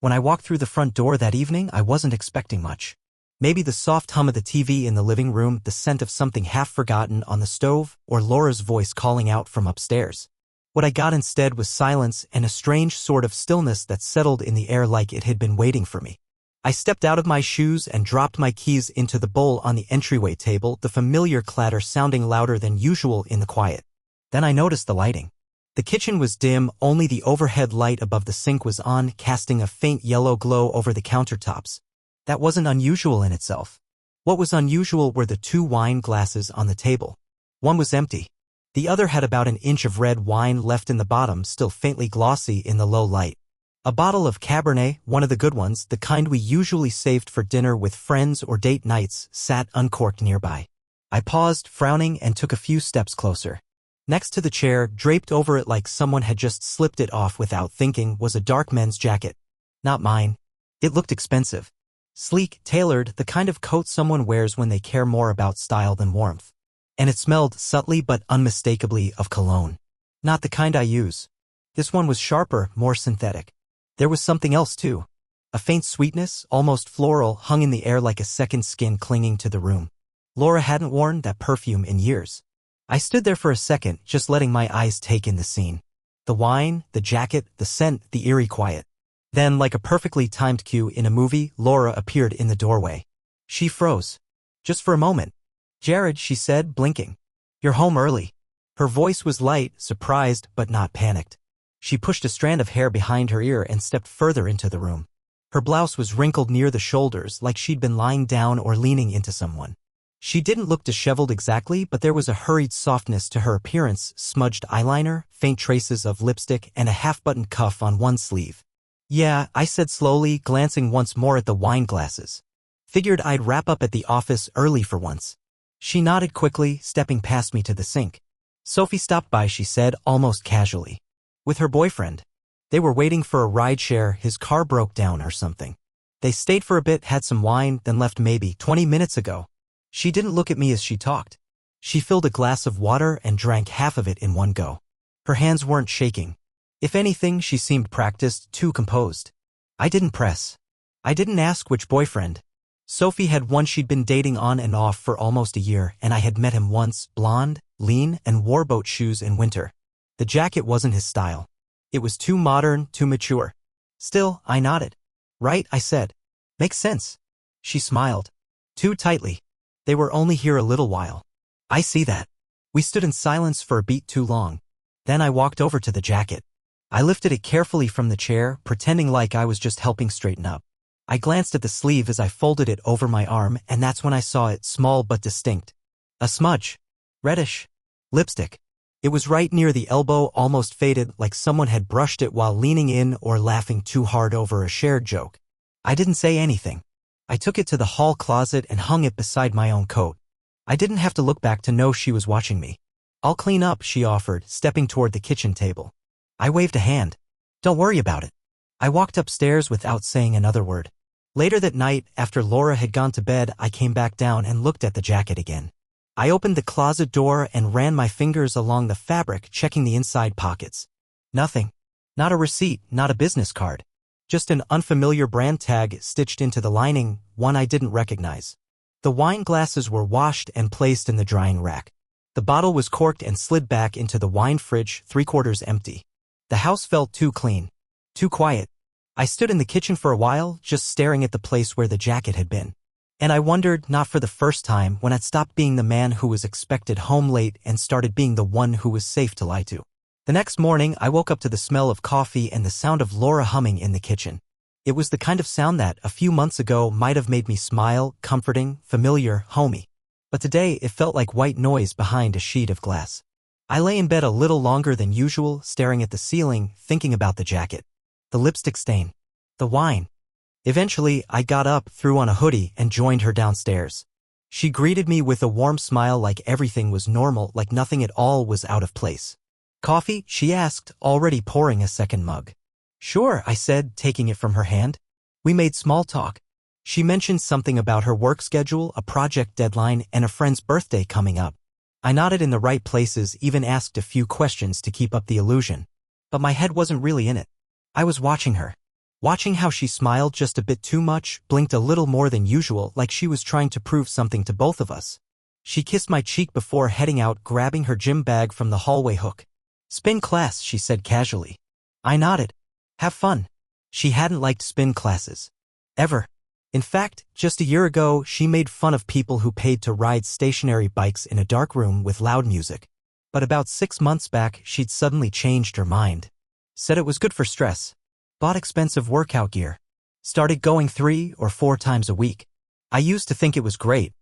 When I walked through the front door that evening, I wasn't expecting much. Maybe the soft hum of the TV in the living room, the scent of something half-forgotten on the stove, or Laura's voice calling out from upstairs. What I got instead was silence and a strange sort of stillness that settled in the air like it had been waiting for me. I stepped out of my shoes and dropped my keys into the bowl on the entryway table, the familiar clatter sounding louder than usual in the quiet. Then I noticed the lighting. The kitchen was dim, only the overhead light above the sink was on, casting a faint yellow glow over the countertops. That wasn't unusual in itself. What was unusual were the 2 wine glasses on the table. One was empty. The other had about an inch of red wine left in the bottom, still faintly glossy in the low light. A bottle of Cabernet, one of the good ones, the kind we usually saved for dinner with friends or date nights, sat uncorked nearby. I paused, frowning, and took a few steps closer. Next to the chair, draped over it like someone had just slipped it off without thinking, was a dark men's jacket. Not mine. It looked expensive. Sleek, tailored, the kind of coat someone wears when they care more about style than warmth. And it smelled subtly but unmistakably of cologne. Not the kind I use. This one was sharper, more synthetic. There was something else too. A faint sweetness, almost floral, hung in the air like a second skin clinging to the room. Laura hadn't worn that perfume in years. I stood there for a second, just letting my eyes take in the scene. The wine, the jacket, the scent, the eerie quiet. Then, like a perfectly timed cue in a movie, Laura appeared in the doorway. She froze. Just for a moment. "Jared," she said, blinking. "You're home early." Her voice was light, surprised, but not panicked. She pushed a strand of hair behind her ear and stepped further into the room. Her blouse was wrinkled near the shoulders, like she'd been lying down or leaning into someone. She didn't look disheveled exactly, but there was a hurried softness to her appearance, smudged eyeliner, faint traces of lipstick, and a half-buttoned cuff on one sleeve. "Yeah," I said slowly, glancing once more at the wine glasses. "Figured I'd wrap up at the office early for once." She nodded quickly, stepping past me to the sink. "Sophie stopped by," she said, almost casually. "With her boyfriend. They were waiting for a rideshare, his car broke down or something. They stayed for a bit, had some wine, then left maybe 20 minutes ago." She didn't look at me as she talked. She filled a glass of water and drank half of it in one go. Her hands weren't shaking. If anything, she seemed practiced, too composed. I didn't press. I didn't ask which boyfriend. Sophie had one she'd been dating on and off for almost a year, and I had met him once, blonde, lean, and wore boat shoes in winter. The jacket wasn't his style. It was too modern, too mature. Still, I nodded. "Right," I said. "Makes sense." She smiled. "Too tightly. They were only here a little while." "I see that." We stood in silence for a beat too long. Then I walked over to the jacket. I lifted it carefully from the chair, pretending like I was just helping straighten up. I glanced at the sleeve as I folded it over my arm, and that's when I saw it, small but distinct. A smudge. Reddish. Lipstick. It was right near the elbow, almost faded, like someone had brushed it while leaning in or laughing too hard over a shared joke. I didn't say anything. I took it to the hall closet and hung it beside my own coat. I didn't have to look back to know she was watching me. "I'll clean up," she offered, stepping toward the kitchen table. I waved a hand. "Don't worry about it." I walked upstairs without saying another word. Later that night, after Laura had gone to bed, I came back down and looked at the jacket again. I opened the closet door and ran my fingers along the fabric, checking the inside pockets. Nothing. Not a receipt, not a business card. Just an unfamiliar brand tag stitched into the lining, one I didn't recognize. The wine glasses were washed and placed in the drying rack. The bottle was corked and slid back into the wine fridge, 3/4 empty. The house felt too clean. Too quiet. I stood in the kitchen for a while, just staring at the place where the jacket had been. And I wondered, not for the first time, when I'd stopped being the man who was expected home late and started being the one who was safe to lie to. The next morning, I woke up to the smell of coffee and the sound of Laura humming in the kitchen. It was the kind of sound that, a few months ago, might have made me smile, comforting, familiar, homey. But today, it felt like white noise behind a sheet of glass. I lay in bed a little longer than usual, staring at the ceiling, thinking about the jacket. The lipstick stain. The wine. Eventually, I got up, threw on a hoodie, and joined her downstairs. She greeted me with a warm smile, like everything was normal, like nothing at all was out of place. "Coffee?" she asked, already pouring a second mug. "Sure," I said, taking it from her hand. We made small talk. She mentioned something about her work schedule, a project deadline, and a friend's birthday coming up. I nodded in the right places, even asked a few questions to keep up the illusion. But my head wasn't really in it. I was watching her. Watching how she smiled just a bit too much, blinked a little more than usual like she was trying to prove something to both of us. She kissed my cheek before heading out, grabbing her gym bag from the hallway hook. "Spin class," she said casually. I nodded. "Have fun." She hadn't liked spin classes. Ever. In fact, just a year ago, she made fun of people who paid to ride stationary bikes in a dark room with loud music. But about 6 months back, she'd suddenly changed her mind. Said it was good for stress. Bought expensive workout gear. Started going 3 or 4 times a week. I used to think it was great,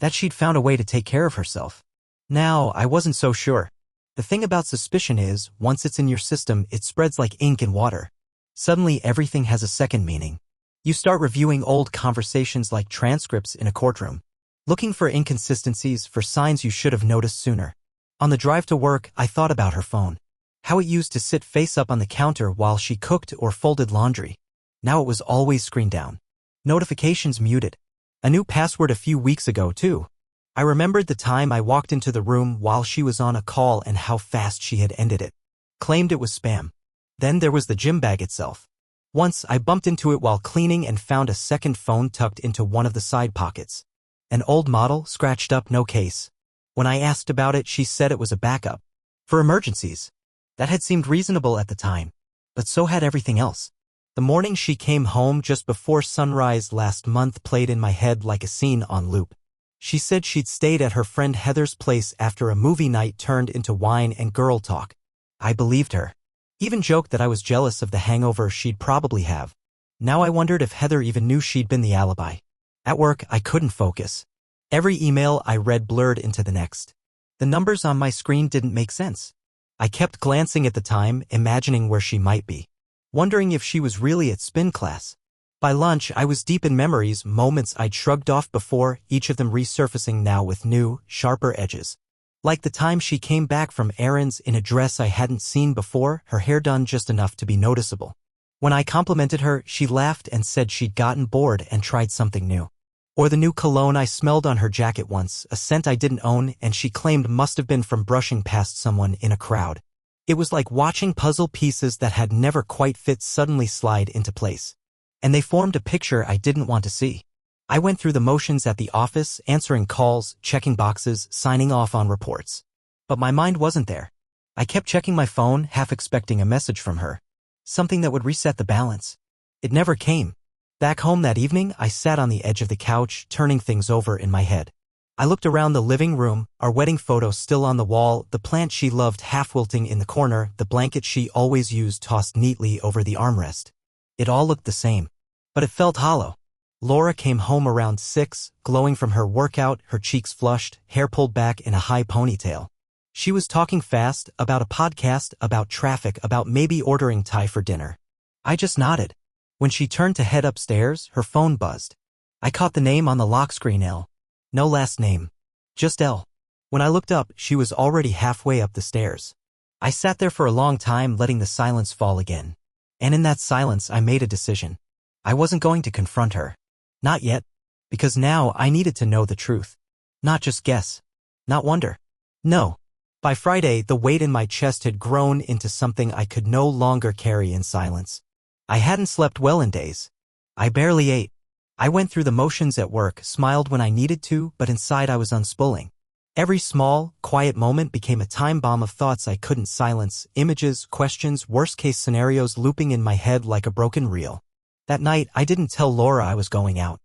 that she'd found a way to take care of herself. Now, I wasn't so sure. The thing about suspicion is, once it's in your system, it spreads like ink in water. Suddenly, everything has a second meaning. You start reviewing old conversations like transcripts in a courtroom, looking for inconsistencies, for signs you should have noticed sooner. On the drive to work, I thought about her phone. How it used to sit face up on the counter while she cooked or folded laundry. Now it was always screen down. Notifications muted. A new password a few weeks ago, too. I remembered the time I walked into the room while she was on a call and how fast she had ended it. Claimed it was spam. Then there was the gym bag itself. Once, I bumped into it while cleaning and found a second phone tucked into one of the side pockets. An old model, scratched up, no case. When I asked about it, she said it was a backup. For emergencies. That had seemed reasonable at the time. But so had everything else. The morning she came home just before sunrise last month played in my head like a scene on loop. She said she'd stayed at her friend Heather's place after a movie night turned into wine and girl talk. I believed her. Even joked that I was jealous of the hangover she'd probably have. Now I wondered if Heather even knew she'd been the alibi. At work, I couldn't focus. Every email I read blurred into the next. The numbers on my screen didn't make sense. I kept glancing at the time, imagining where she might be. Wondering if she was really at spin class. By lunch, I was deep in memories, moments I'd shrugged off before, each of them resurfacing now with new, sharper edges. Like the time she came back from errands in a dress I hadn't seen before, her hair done just enough to be noticeable. When I complimented her, she laughed and said she'd gotten bored and tried something new. Or the new cologne I smelled on her jacket once, a scent I didn't own and she claimed must have been from brushing past someone in a crowd. It was like watching puzzle pieces that had never quite fit suddenly slide into place. And they formed a picture I didn't want to see. I went through the motions at the office, answering calls, checking boxes, signing off on reports. But my mind wasn't there. I kept checking my phone, half expecting a message from her. Something that would reset the balance. It never came. Back home that evening, I sat on the edge of the couch, turning things over in my head. I looked around the living room, our wedding photo still on the wall, the plant she loved half wilting in the corner, the blanket she always used tossed neatly over the armrest. It all looked the same. But it felt hollow. Laura came home around 6, glowing from her workout, her cheeks flushed, hair pulled back in a high ponytail. She was talking fast, about a podcast, about traffic, about maybe ordering Thai for dinner. I just nodded. When she turned to head upstairs, her phone buzzed. I caught the name on the lock screen, L. No last name. Just L. When I looked up, she was already halfway up the stairs. I sat there for a long time, letting the silence fall again. And in that silence, I made a decision. I wasn't going to confront her. Not yet. Because now I needed to know the truth. Not just guess. Not wonder. No. By Friday, the weight in my chest had grown into something I could no longer carry in silence. I hadn't slept well in days. I barely ate. I went through the motions at work, smiled when I needed to, but inside I was unspooling. Every small, quiet moment became a time bomb of thoughts I couldn't silence, images, questions, worst-case scenarios looping in my head like a broken reel. That night, I didn't tell Laura I was going out.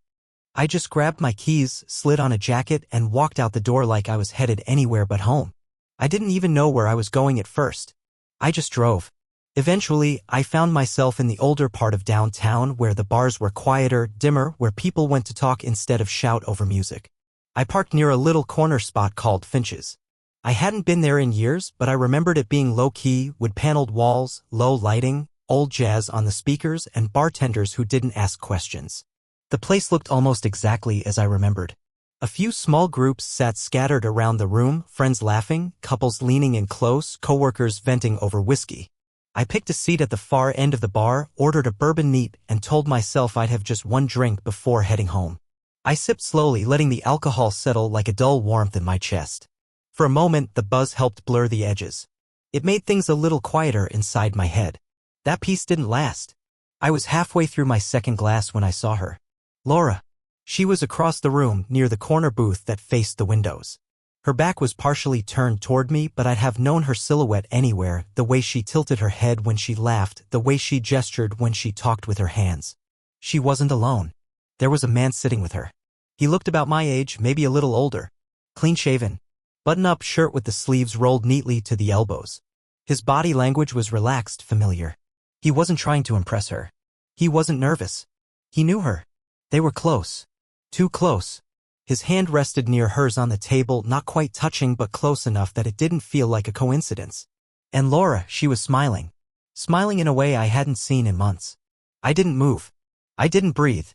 I just grabbed my keys, slid on a jacket, and walked out the door like I was headed anywhere but home. I didn't even know where I was going at first. I just drove. Eventually, I found myself in the older part of downtown where the bars were quieter, dimmer, where people went to talk instead of shout over music. I parked near a little corner spot called Finch's. I hadn't been there in years, but I remembered it being low-key, wood-paneled walls, low lighting, old jazz on the speakers, and bartenders who didn't ask questions. The place looked almost exactly as I remembered. A few small groups sat scattered around the room, friends laughing, couples leaning in close, coworkers venting over whiskey. I picked a seat at the far end of the bar, ordered a bourbon neat, and told myself I'd have just one drink before heading home. I sipped slowly, letting the alcohol settle like a dull warmth in my chest. For a moment, the buzz helped blur the edges. It made things a little quieter inside my head. That peace didn't last. I was halfway through my second glass when I saw her. Laura. She was across the room near the corner booth that faced the windows. Her back was partially turned toward me, but I'd have known her silhouette anywhere, the way she tilted her head when she laughed, the way she gestured when she talked with her hands. She wasn't alone. There was a man sitting with her. He looked about my age, maybe a little older. Clean-shaven. Button-up shirt with the sleeves rolled neatly to the elbows. His body language was relaxed, familiar. He wasn't trying to impress her. He wasn't nervous. He knew her. They were close. Too close. His hand rested near hers on the table, not quite touching but close enough that it didn't feel like a coincidence. And Laura, she was smiling. Smiling in a way I hadn't seen in months. I didn't move. I didn't breathe.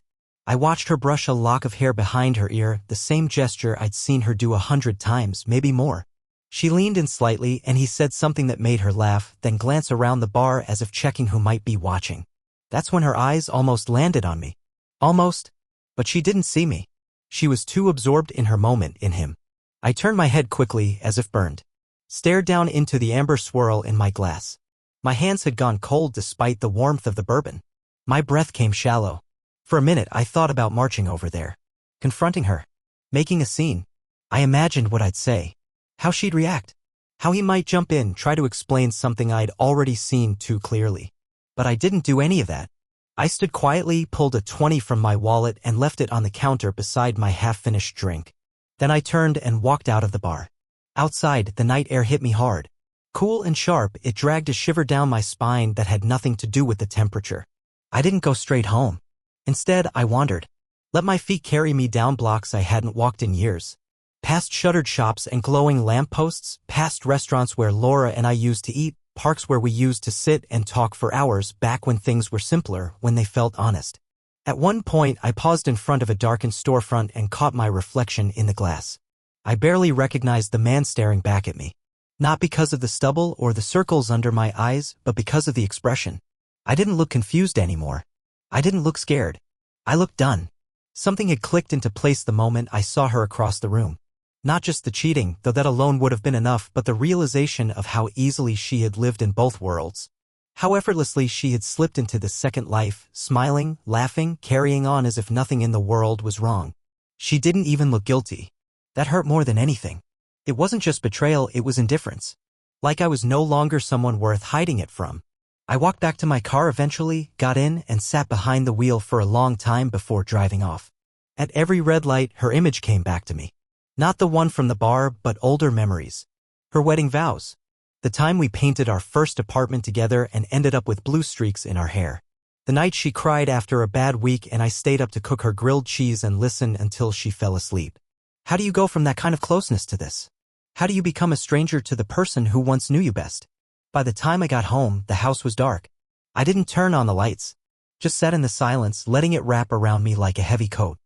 I watched her brush a lock of hair behind her ear, the same gesture I'd seen her do 100 times, maybe more. She leaned in slightly and he said something that made her laugh, then glance around the bar as if checking who might be watching. That's when her eyes almost landed on me. Almost. But she didn't see me. She was too absorbed in her moment in him. I turned my head quickly, as if burned. Stared down into the amber swirl in my glass. My hands had gone cold despite the warmth of the bourbon. My breath came shallow. For a minute I thought about marching over there. Confronting her. Making a scene. I imagined what I'd say. How she'd react. How he might jump in, try to explain something I'd already seen too clearly. But I didn't do any of that. I stood quietly, pulled a 20 from my wallet and left it on the counter beside my half-finished drink. Then I turned and walked out of the bar. Outside, the night air hit me hard. Cool and sharp, it dragged a shiver down my spine that had nothing to do with the temperature. I didn't go straight home. Instead, I wandered. Let my feet carry me down blocks I hadn't walked in years. Past shuttered shops and glowing lampposts, past restaurants where Laura and I used to eat, parks where we used to sit and talk for hours back when things were simpler, when they felt honest. At one point, I paused in front of a darkened storefront and caught my reflection in the glass. I barely recognized the man staring back at me. Not because of the stubble or the circles under my eyes, but because of the expression. I didn't look confused anymore. I didn't look scared. I looked done. Something had clicked into place the moment I saw her across the room. Not just the cheating, though that alone would have been enough, but the realization of how easily she had lived in both worlds. How effortlessly she had slipped into the second life, smiling, laughing, carrying on as if nothing in the world was wrong. She didn't even look guilty. That hurt more than anything. It wasn't just betrayal, it was indifference. Like I was no longer someone worth hiding it from. I walked back to my car eventually, got in, and sat behind the wheel for a long time before driving off. At every red light, her image came back to me. Not the one from the bar, but older memories. Her wedding vows. The time we painted our first apartment together and ended up with blue streaks in our hair. The night she cried after a bad week and I stayed up to cook her grilled cheese and listen until she fell asleep. How do you go from that kind of closeness to this? How do you become a stranger to the person who once knew you best? By the time I got home, the house was dark. I didn't turn on the lights. Just sat in the silence, letting it wrap around me like a heavy coat.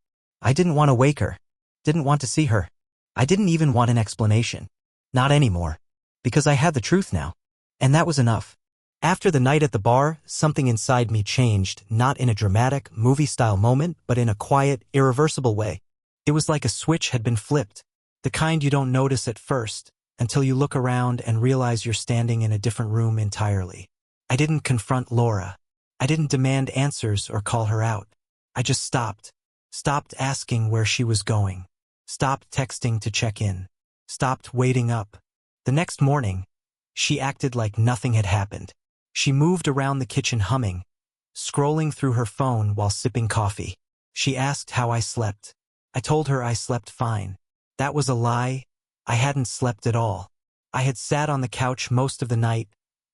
I didn't want to wake her. Didn't want to see her. I didn't even want an explanation. Not anymore. Because I had the truth now. And that was enough. After the night at the bar, something inside me changed, not in a dramatic, movie-style moment, but in a quiet, irreversible way. It was like a switch had been flipped. The kind you don't notice at first, until you look around and realize you're standing in a different room entirely. I didn't confront Laura. I didn't demand answers or call her out. I just stopped. Stopped asking where she was going. Stopped texting to check in. Stopped waiting up. The next morning, she acted like nothing had happened. She moved around the kitchen humming, scrolling through her phone while sipping coffee. She asked how I slept. I told her I slept fine. That was a lie. I hadn't slept at all. I had sat on the couch most of the night,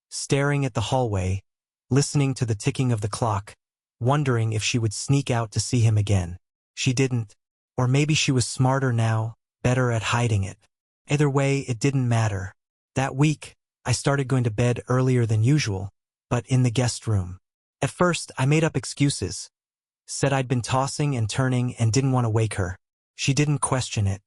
staring at the hallway, listening to the ticking of the clock, wondering if she would sneak out to see him again. She didn't. Or maybe she was smarter now, better at hiding it. Either way, it didn't matter. That week, I started going to bed earlier than usual, but in the guest room. At first, I made up excuses. Said I'd been tossing and turning and didn't want to wake her. She didn't question it.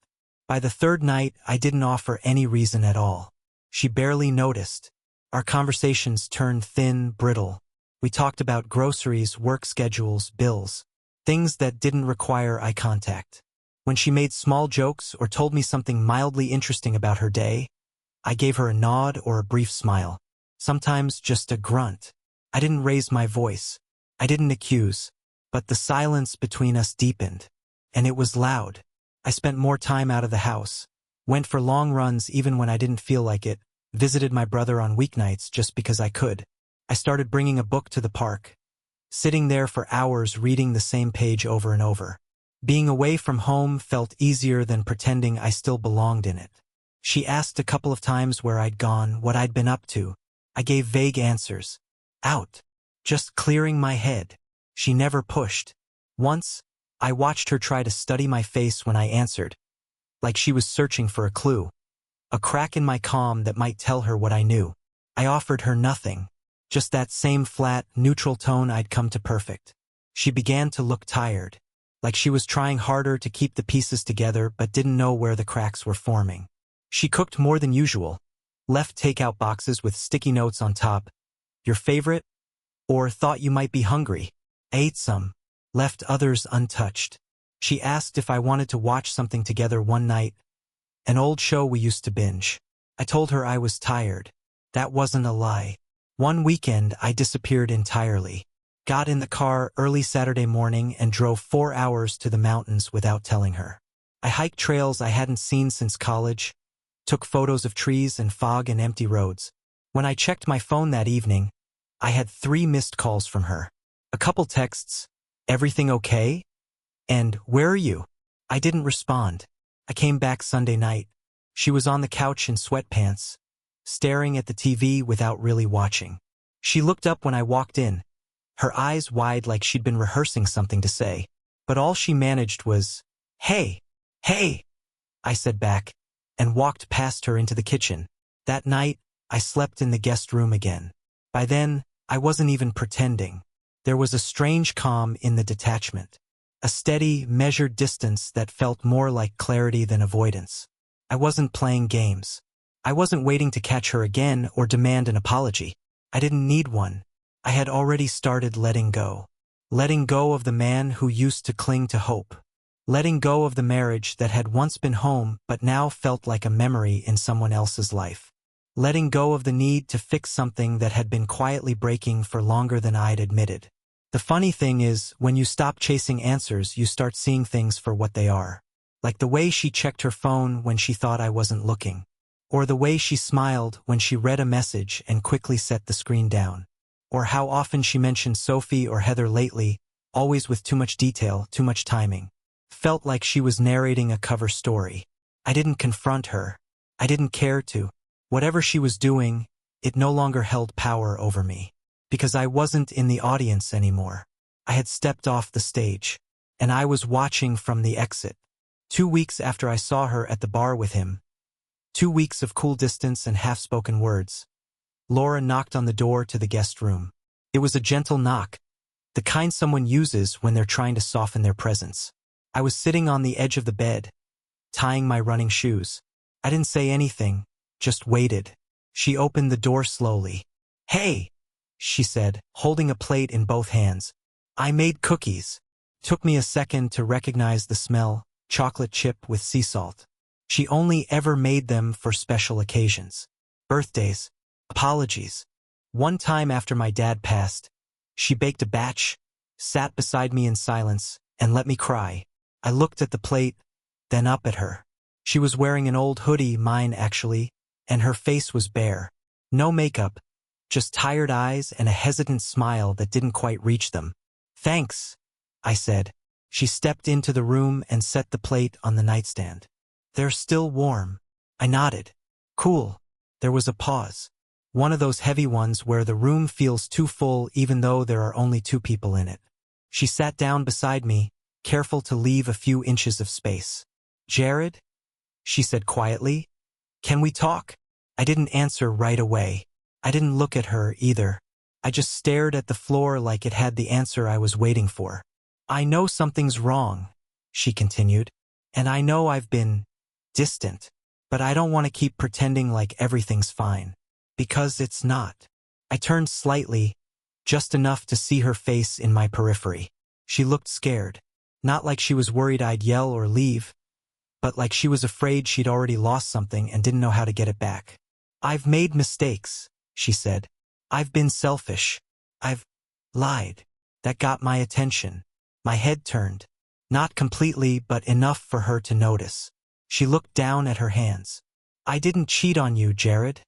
By the third night, I didn't offer any reason at all. She barely noticed. Our conversations turned thin, brittle. We talked about groceries, work schedules, bills. Things that didn't require eye contact. When she made small jokes or told me something mildly interesting about her day, I gave her a nod or a brief smile. Sometimes just a grunt. I didn't raise my voice. I didn't accuse, but the silence between us deepened. And it was loud. I spent more time out of the house, went for long runs even when I didn't feel like it, visited my brother on weeknights just because I could. I started bringing a book to the park, sitting there for hours reading the same page over and over. Being away from home felt easier than pretending I still belonged in it. She asked a couple of times where I'd gone, what I'd been up to. I gave vague answers. Out. Just clearing my head. She never pushed. Once, I watched her try to study my face when I answered, like she was searching for a clue. A crack in my calm that might tell her what I knew. I offered her nothing. Just that same flat, neutral tone I'd come to perfect. She began to look tired, like she was trying harder to keep the pieces together but didn't know where the cracks were forming. She cooked more than usual, left takeout boxes with sticky notes on top. Your favorite? Or thought you might be hungry. I ate some, left others untouched. She asked if I wanted to watch something together one night, an old show we used to binge. I told her I was tired. That wasn't a lie. One weekend, I disappeared entirely. Got in the car early Saturday morning and drove 4 hours to the mountains without telling her. I hiked trails I hadn't seen since college, took photos of trees and fog and empty roads. When I checked my phone that evening, I had 3 missed calls from her. A couple texts, "Everything okay?" and "Where are you?" I didn't respond. I came back Sunday night. She was on the couch in sweatpants, staring at the TV without really watching. She looked up when I walked in, her eyes wide like she'd been rehearsing something to say. But all she managed was, "Hey, hey," I said back, and walked past her into the kitchen. That night, I slept in the guest room again. By then, I wasn't even pretending. There was a strange calm in the detachment. A steady, measured distance that felt more like clarity than avoidance. I wasn't playing games. I wasn't waiting to catch her again or demand an apology. I didn't need one. I had already started letting go. Letting go of the man who used to cling to hope. Letting go of the marriage that had once been home but now felt like a memory in someone else's life. Letting go of the need to fix something that had been quietly breaking for longer than I'd admitted. The funny thing is, when you stop chasing answers, you start seeing things for what they are. Like the way she checked her phone when she thought I wasn't looking. Or the way she smiled when she read a message and quickly set the screen down. Or how often she mentioned Sophie or Heather lately, always with too much detail, too much timing. Felt like she was narrating a cover story. I didn't confront her. I didn't care to. Whatever she was doing, it no longer held power over me. Because I wasn't in the audience anymore. I had stepped off the stage. And I was watching from the exit. 2 weeks after I saw her at the bar with him. 2 weeks of cool distance and half-spoken words. Laura knocked on the door to the guest room. It was a gentle knock, the kind someone uses when they're trying to soften their presence. I was sitting on the edge of the bed, tying my running shoes. I didn't say anything, just waited. She opened the door slowly. "Hey," she said, holding a plate in both hands. "I made cookies." Took me a second to recognize the smell, chocolate chip with sea salt. She only ever made them for special occasions. Birthdays. Apologies. One time after my dad passed, she baked a batch, sat beside me in silence, and let me cry. I looked at the plate, then up at her. She was wearing an old hoodie, mine actually, and her face was bare. No makeup, just tired eyes and a hesitant smile that didn't quite reach them. "Thanks," I said. She stepped into the room and set the plate on the nightstand. "They're still warm." I nodded. "Cool." There was a pause. One of those heavy ones where the room feels too full even though there are only 2 people in it. She sat down beside me, careful to leave a few inches of space. "Jared?" she said quietly. "Can we talk?" I didn't answer right away. I didn't look at her either. I just stared at the floor like it had the answer I was waiting for. "I know something's wrong," she continued. "And I know I've been distant. But I don't want to keep pretending like everything's fine. Because it's not." I turned slightly, just enough to see her face in my periphery. She looked scared. Not like she was worried I'd yell or leave, but like she was afraid she'd already lost something and didn't know how to get it back. "I've made mistakes," she said. "I've been selfish. I've lied. That got my attention. My head turned. Not completely, but enough for her to notice. She looked down at her hands. I didn't cheat on you, Jared,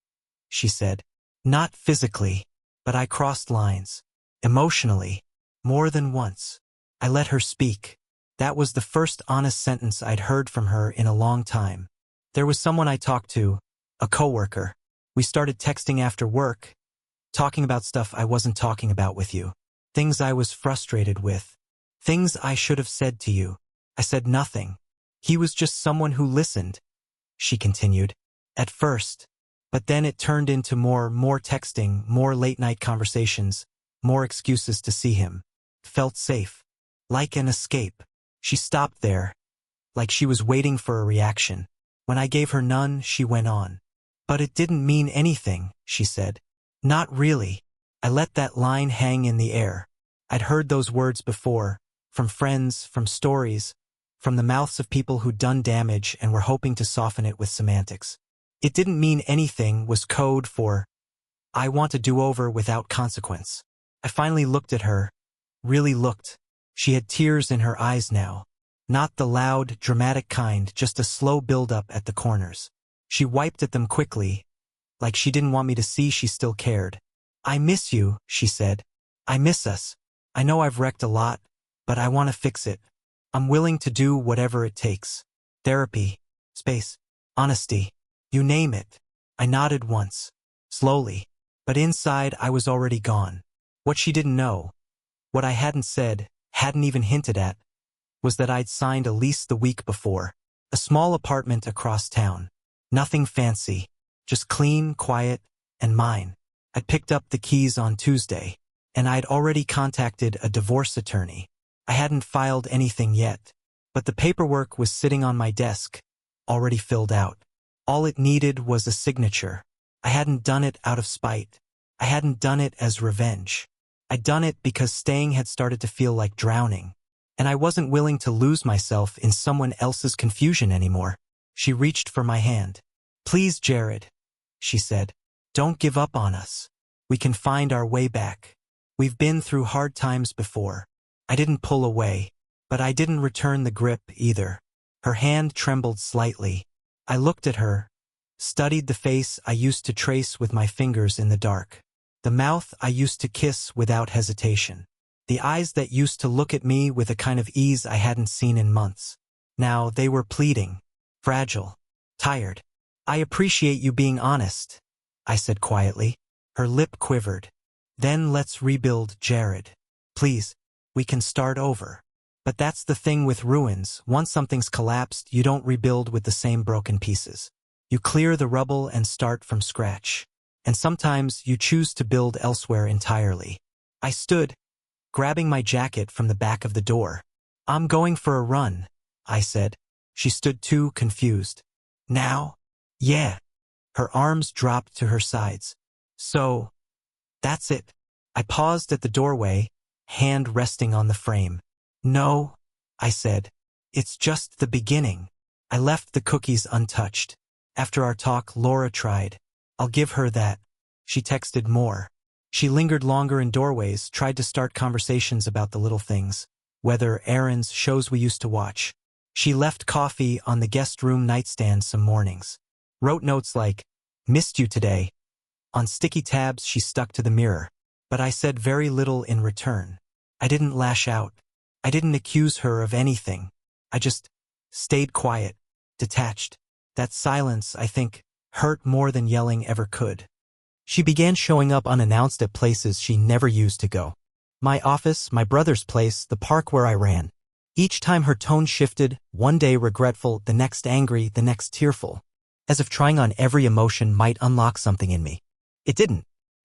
she said. Not physically, but I crossed lines. Emotionally. More than once. I let her speak. That was the first honest sentence I'd heard from her in a long time. There was someone I talked to, a coworker. We started texting after work, talking about stuff I wasn't talking about with you. Things I was frustrated with. Things I should have said to you. I said nothing. He was just someone who listened, she continued. At first. But then it turned into more texting, more late-night conversations, more excuses to see him. Felt safe. Like an escape. She stopped there, like she was waiting for a reaction. When I gave her none, she went on. But it didn't mean anything, she said. Not really. I let that line hang in the air. I'd heard those words before, from friends, from stories, from the mouths of people who'd done damage and were hoping to soften it with semantics. It didn't mean anything was code for, I want a do-over without consequence. I finally looked at her, really looked. She had tears in her eyes now. Not the loud, dramatic kind, just a slow build-up at the corners. She wiped at them quickly, like she didn't want me to see she still cared. I miss you, she said. I miss us. I know I've wrecked a lot, but I want to fix it. I'm willing to do whatever it takes. Therapy, space, honesty, you name it. I nodded once, slowly, but inside I was already gone. What she didn't know, what I hadn't said, hadn't even hinted at, was that I'd signed a lease the week before. A small apartment across town. Nothing fancy, just clean, quiet, and mine. I'd picked up the keys on Tuesday, and I'd already contacted a divorce attorney. I hadn't filed anything yet, but the paperwork was sitting on my desk, already filled out. All it needed was a signature. I hadn't done it out of spite. I hadn't done it as revenge. I'd done it because staying had started to feel like drowning, and I wasn't willing to lose myself in someone else's confusion anymore. She reached for my hand. Please, Jared, she said, don't give up on us. We can find our way back. We've been through hard times before. I didn't pull away, but I didn't return the grip either. Her hand trembled slightly. I looked at her, studied the face I used to trace with my fingers in the dark, the mouth I used to kiss without hesitation, the eyes that used to look at me with a kind of ease I hadn't seen in months. Now they were pleading, fragile, tired. I appreciate you being honest, I said quietly. Her lip quivered. Then let's rebuild, Jared. Please, we can start over. But that's the thing with ruins. Once something's collapsed, you don't rebuild with the same broken pieces. You clear the rubble and start from scratch. And sometimes you choose to build elsewhere entirely. I stood, grabbing my jacket from the back of the door. I'm going for a run, I said. She stood too, confused. Now? Yeah. Her arms dropped to her sides. So, that's it. I paused at the doorway, hand resting on the frame. No, I said. It's just the beginning. I left the cookies untouched. After our talk, Laura tried. I'll give her that. She texted more. She lingered longer in doorways, tried to start conversations about the little things. Weather, errands, shows we used to watch. She left coffee on the guest room nightstand some mornings. Wrote notes like, missed you today. On sticky tabs she stuck to the mirror. But I said very little in return. I didn't lash out. I didn't accuse her of anything. I just stayed quiet, detached. That silence, I think, hurt more than yelling ever could. She began showing up unannounced at places she never used to go. My office, my brother's place, the park where I ran. Each time her tone shifted, one day regretful, the next angry, the next tearful. As if trying on every emotion might unlock something in me. It didn't.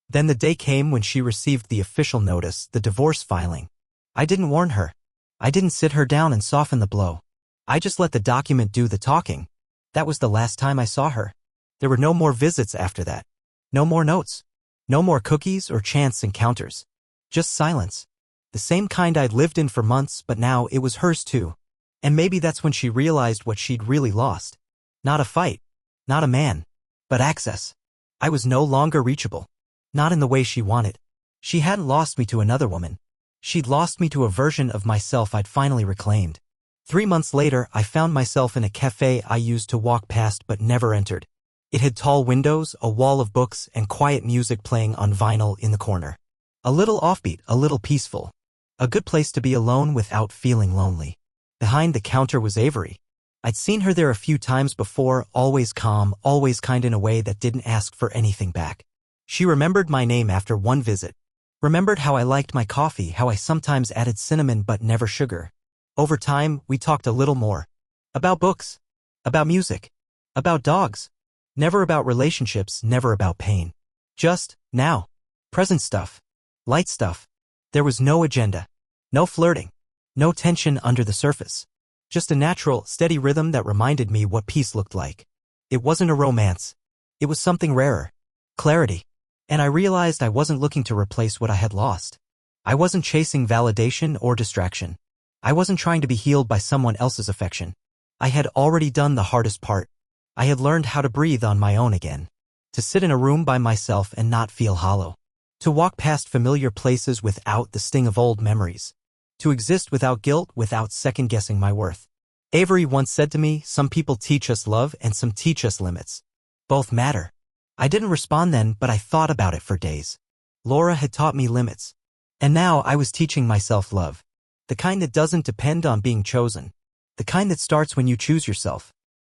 Then the day came when she received the official notice, the divorce filing. I didn't warn her. I didn't sit her down and soften the blow. I just let the document do the talking. That was the last time I saw her. There were no more visits after that. No more notes. No more cookies or chance encounters. Just silence. The same kind I'd lived in for months, but now it was hers too. And maybe that's when she realized what she'd really lost. Not a fight. Not a man. But access. I was no longer reachable. Not in the way she wanted. She hadn't lost me to another woman. She'd lost me to a version of myself I'd finally reclaimed. 3 months later, I found myself in a cafe I used to walk past but never entered. It had tall windows, a wall of books, and quiet music playing on vinyl in the corner. A little offbeat, a little peaceful. A good place to be alone without feeling lonely. Behind the counter was Avery. I'd seen her there a few times before, always calm, always kind in a way that didn't ask for anything back. She remembered my name after one visit. Remembered how I liked my coffee, how I sometimes added cinnamon but never sugar. Over time, we talked a little more. About books. About music. About dogs. Never about relationships, never about pain. Just, now. Present stuff. Light stuff. There was no agenda. No flirting. No tension under the surface. Just a natural, steady rhythm that reminded me what peace looked like. It wasn't a romance. It was something rarer. Clarity. And I realized I wasn't looking to replace what I had lost. I wasn't chasing validation or distraction. I wasn't trying to be healed by someone else's affection. I had already done the hardest part. I had learned how to breathe on my own again. To sit in a room by myself and not feel hollow. To walk past familiar places without the sting of old memories. To exist without guilt, without second-guessing my worth. Avery once said to me, some people teach us love and some teach us limits. Both matter. I didn't respond then, but I thought about it for days. Laura had taught me limits. And now I was teaching myself love. The kind that doesn't depend on being chosen. The kind that starts when you choose yourself.